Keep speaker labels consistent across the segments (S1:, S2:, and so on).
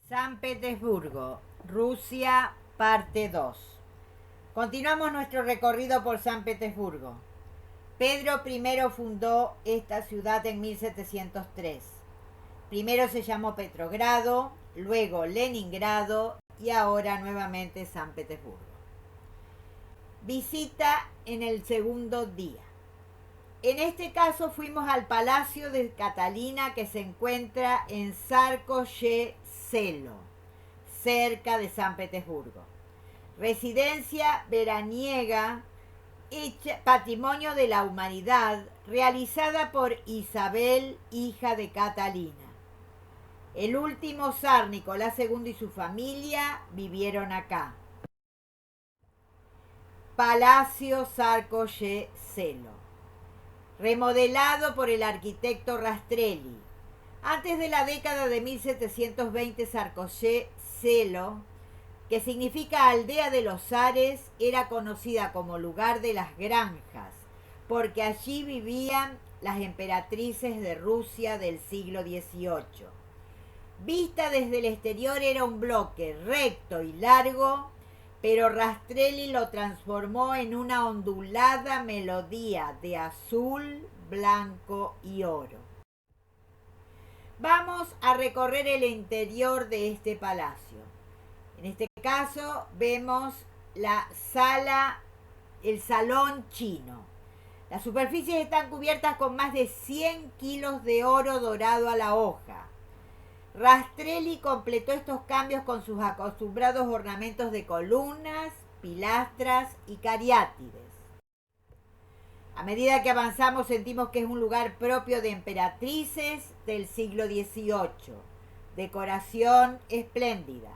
S1: San Petersburgo, Rusia, parte 2. Continuamos nuestro recorrido por San Petersburgo. Pedro I fundó esta ciudad en 1703. Primero se llamó Petrogrado, luego Leningrado y ahora nuevamente San Petersburgo. Visita en el segundo día. En este caso fuimos al Palacio de Catalina que se encuentra en Tsarskoye Selo, cerca de San Petersburgo. Residencia veraniega, patrimonio de la humanidad, realizada por Isabel, hija de Catalina. El último zar Nicolás II y su familia vivieron acá. Palacio Tsarskoye Selo, remodelado por el arquitecto Rastrelli. Antes de la década de 1720, Tsarskoye Selo, que significa aldea de los zares, era conocida como lugar de las granjas, porque allí vivían las emperatrices de Rusia del siglo XVIII. Vista desde el exterior era un bloque recto y largo, pero Rastrelli lo transformó en una ondulada melodía de azul, blanco y oro. Vamos a recorrer el interior de este palacio. En este caso vemos la sala, el salón chino. Las superficies están cubiertas con más de 100 kilos de oro dorado a la hoja. Rastrelli completó estos cambios con sus acostumbrados ornamentos de columnas, pilastras y cariátides. A medida que avanzamos sentimos que es un lugar propio de emperatrices del siglo XVIII. Decoración espléndida.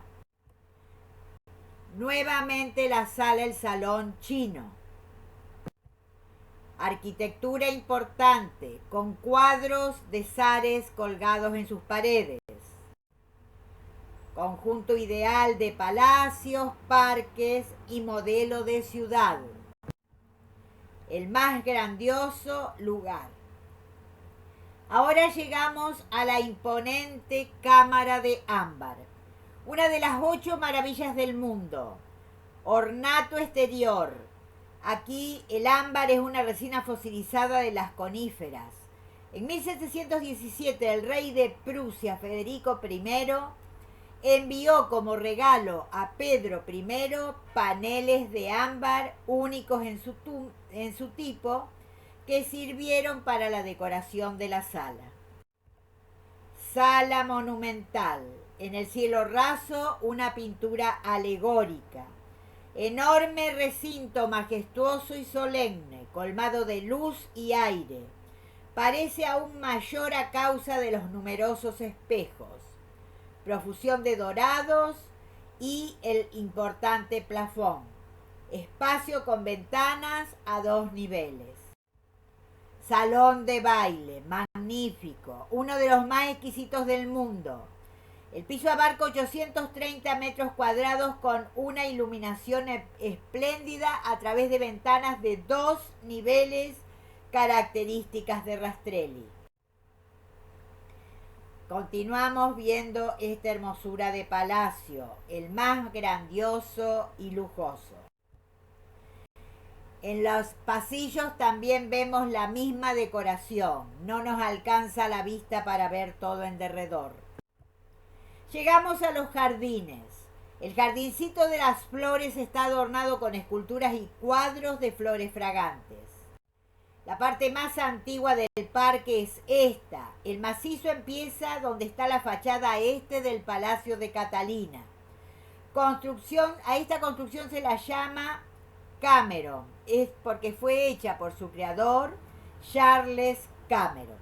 S1: Nuevamente la sala, el salón chino. Arquitectura importante, con cuadros de zares colgados en sus paredes. Conjunto ideal de palacios, parques y modelo de ciudad. El más grandioso lugar. Ahora llegamos a la imponente Cámara de Ámbar, una de las 8 maravillas del mundo. Ornato exterior. Aquí el ámbar es una resina fosilizada de las coníferas. En 1717 el rey de Prusia, Federico I, envió como regalo a Pedro I paneles de ámbar únicos en su tipo, que sirvieron para la decoración de la sala. Sala monumental. En el cielo raso, una pintura alegórica. Enorme recinto majestuoso y solemne, colmado de luz y aire. Parece aún mayor a causa de los numerosos espejos. Profusión de dorados y el importante plafón. Espacio con ventanas a 2 niveles. Salón de baile, magnífico, uno de los más exquisitos del mundo. El piso abarca 830 metros cuadrados con una iluminación espléndida a través de ventanas de 2 niveles, características de Rastrelli. Continuamos viendo esta hermosura de palacio, el más grandioso y lujoso. En los pasillos también vemos la misma decoración. No nos alcanza la vista para ver todo en derredor. Llegamos a los jardines. El jardincito de las flores está adornado con esculturas y cuadros de flores fragantes. La parte más antigua del parque es esta. El macizo empieza donde está la fachada este del Palacio de Catalina. A esta construcción se la llama Cameron, es porque fue hecha por su creador, Charles Cameron.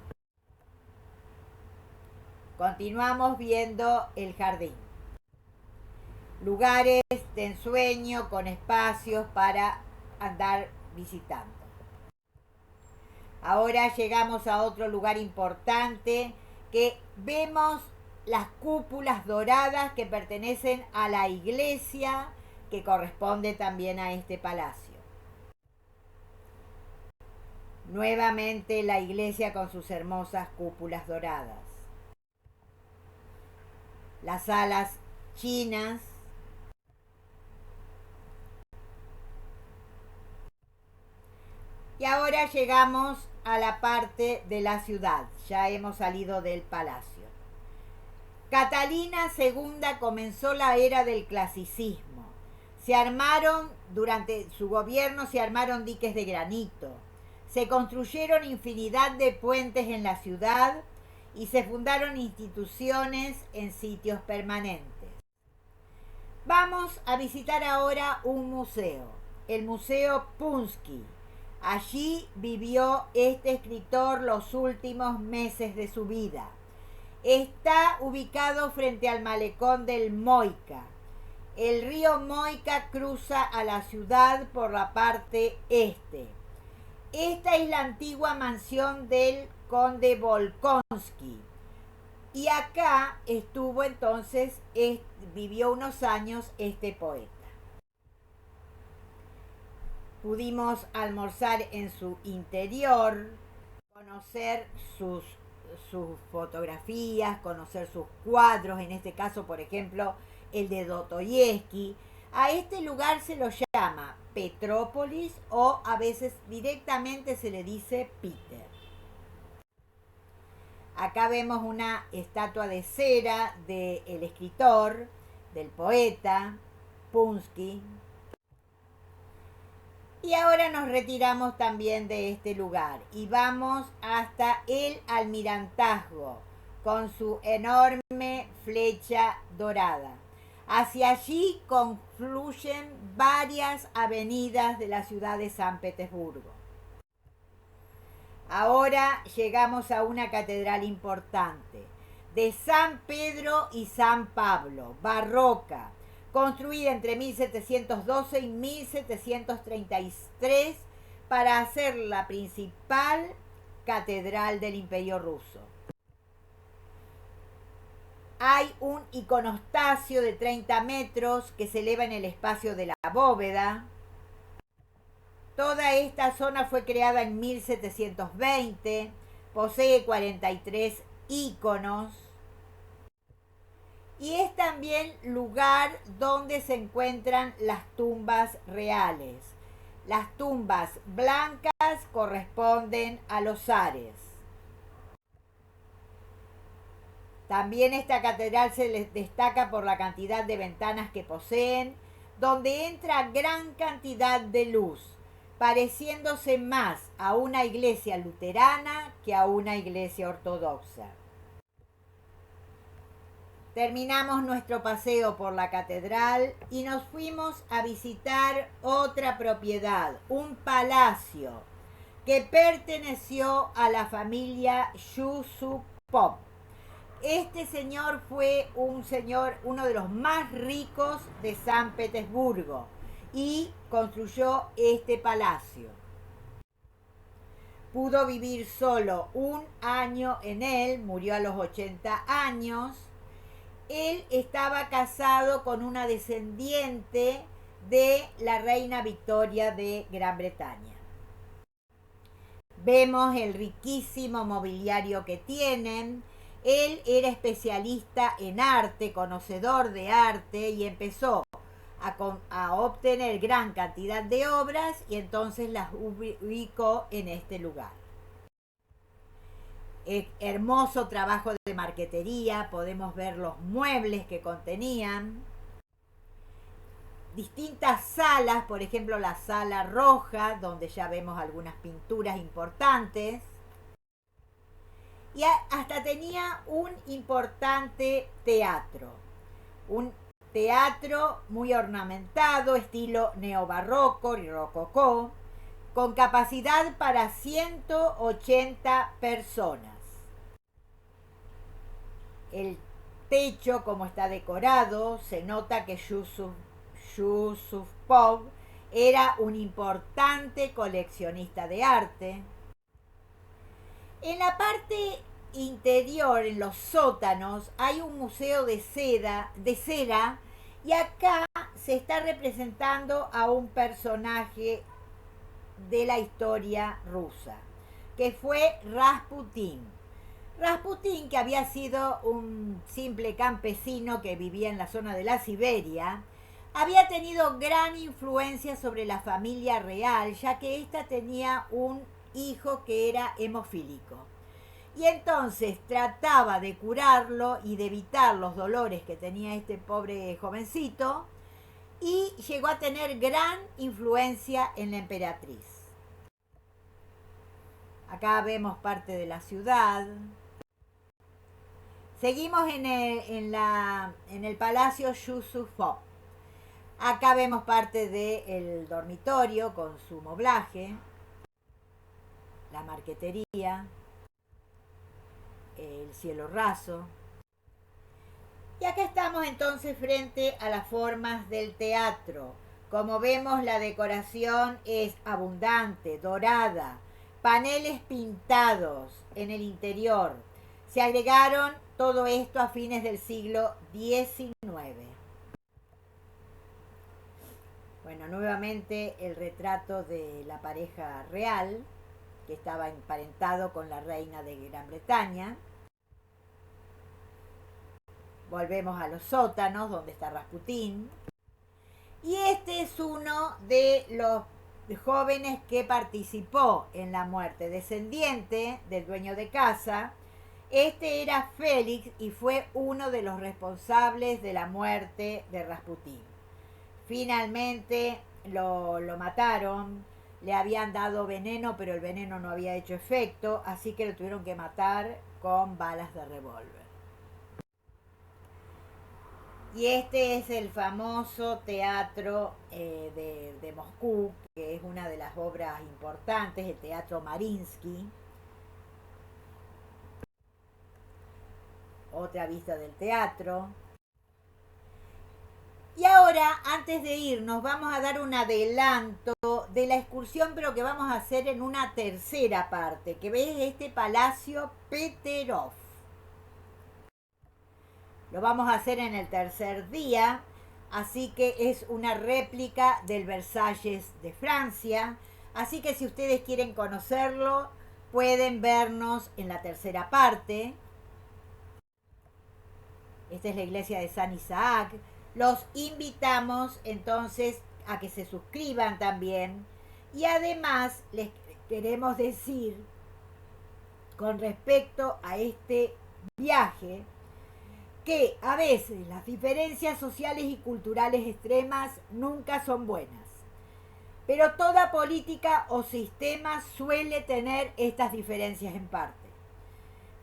S1: Continuamos viendo el jardín. Lugares de ensueño con espacios para andar visitando. Ahora llegamos a otro lugar importante que vemos las cúpulas doradas que pertenecen a la iglesia que corresponde también a este palacio. Nuevamente la iglesia con sus hermosas cúpulas doradas. las salas chinas. Y ahora llegamos a la parte de la ciudad, ya hemos salido del palacio. Catalina II comenzó la era del clasicismo. Durante su gobierno se armaron diques de granito, se construyeron infinidad de puentes en la ciudad y se fundaron instituciones en sitios permanentes. Vamos a visitar ahora un museo, el Museo Punsky. Allí vivió este escritor los últimos meses de su vida. Está ubicado frente al malecón del Moika. El río Moika cruza a la ciudad por la parte este. Esta es la antigua mansión del conde Volkonsky. Y acá estuvo entonces, vivió unos años este poeta. Pudimos almorzar en su interior, conocer sus fotografías, conocer sus cuadros, en este caso, por ejemplo, el de Dostoyevsky. A este lugar se lo llama Petrópolis o a veces directamente se le dice Peter. Acá vemos una estatua de cera del escritor, del poeta Punsky. Y ahora nos retiramos también de este lugar y vamos hasta el Almirantazgo con su enorme flecha dorada. Hacia allí confluyen varias avenidas de la ciudad de San Petersburgo. Ahora llegamos a una catedral importante, de San Pedro y San Pablo, barroca, construida entre 1712 y 1733 para hacer la principal catedral del Imperio Ruso. Hay un iconostasio de 30 metros que se eleva en el espacio de la bóveda. Toda esta zona fue creada en 1720, posee 43 íconos y es también lugar donde se encuentran las tumbas reales. Las tumbas blancas corresponden a los zares. También esta catedral se les destaca por la cantidad de ventanas que poseen, donde entra gran cantidad de luz, pareciéndose más a una iglesia luterana que a una iglesia ortodoxa. Terminamos nuestro paseo por la catedral y nos fuimos a visitar otra propiedad, un palacio que perteneció a la familia Yusupov. Este señor fue uno de los más ricos de San Petersburgo y construyó este palacio. Pudo vivir solo un año en él, murió a los 80 años. Él estaba casado con una descendiente de la reina Victoria de Gran Bretaña. Vemos el riquísimo mobiliario que tienen. Él era especialista en arte, conocedor de arte, y empezó a obtener gran cantidad de obras y entonces las ubicó en este lugar. Hermoso trabajo de marquetería, podemos ver los muebles que contenían. Distintas salas, por ejemplo la sala roja, donde ya vemos algunas pinturas importantes. Y hasta tenía un importante teatro. Un teatro muy ornamentado, estilo neobarroco y rococó, con capacidad para 180 personas. El techo, como está decorado, se nota que Yusupov era un importante coleccionista de arte. En la parte interior, en los sótanos, hay un museo de cera, y acá se está representando a un personaje de la historia rusa, que fue Rasputín. Rasputín, que había sido un simple campesino que vivía en la zona de la Siberia, había tenido gran influencia sobre la familia real, ya que ésta tenía un hijo que era hemofílico. Y entonces trataba de curarlo y de evitar los dolores que tenía este pobre jovencito, y llegó a tener gran influencia en la emperatriz. Acá vemos parte de la ciudad. Seguimos en el Palacio Yusufov. Acá vemos parte del dormitorio con su moblaje, la marquetería, el cielo raso. Y acá estamos entonces frente a las formas del teatro. Como vemos, la decoración es abundante, dorada, paneles pintados en el interior. Se agregaron todo esto a fines del siglo XIX. Bueno, nuevamente el retrato de la pareja real, que estaba emparentado con la reina de Gran Bretaña. Volvemos a los sótanos, donde está Rasputín. Y este es uno de los jóvenes que participó en la muerte, descendiente del dueño de casa. Este era Félix y fue uno de los responsables de la muerte de Rasputín. Finalmente lo mataron, le habían dado veneno, pero el veneno no había hecho efecto, así que lo tuvieron que matar con balas de revólver. Y este es el famoso teatro de Moscú, que es una de las obras importantes, el Teatro Mariinsky. Otra vista del teatro. Y ahora, antes de irnos, vamos a dar un adelanto de la excursión, pero que vamos a hacer en una tercera parte, que ves este Palacio Peterhof. Lo vamos a hacer en el tercer día, así que es una réplica del Versalles de Francia. Así que si ustedes quieren conocerlo, pueden vernos en la tercera parte. Esta es la iglesia de San Isaac. Los invitamos entonces a que se suscriban también. Y además les queremos decir, con respecto a este viaje, que a veces las diferencias sociales y culturales extremas nunca son buenas. Pero toda política o sistema suele tener estas diferencias en parte.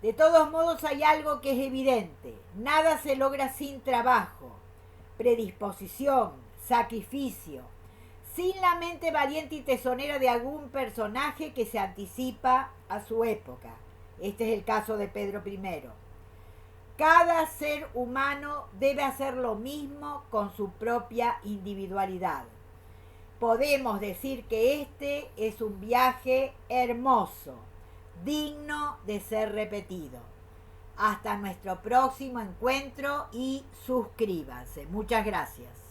S1: De todos modos hay algo que es evidente: nada se logra sin trabajo, predisposición, sacrificio, sin la mente valiente y tesonera de algún personaje que se anticipa a su época. Este es el caso de Pedro I. Cada ser humano debe hacer lo mismo con su propia individualidad. Podemos decir que este es un viaje hermoso, digno de ser repetido. Hasta nuestro próximo encuentro y suscríbanse. Muchas gracias.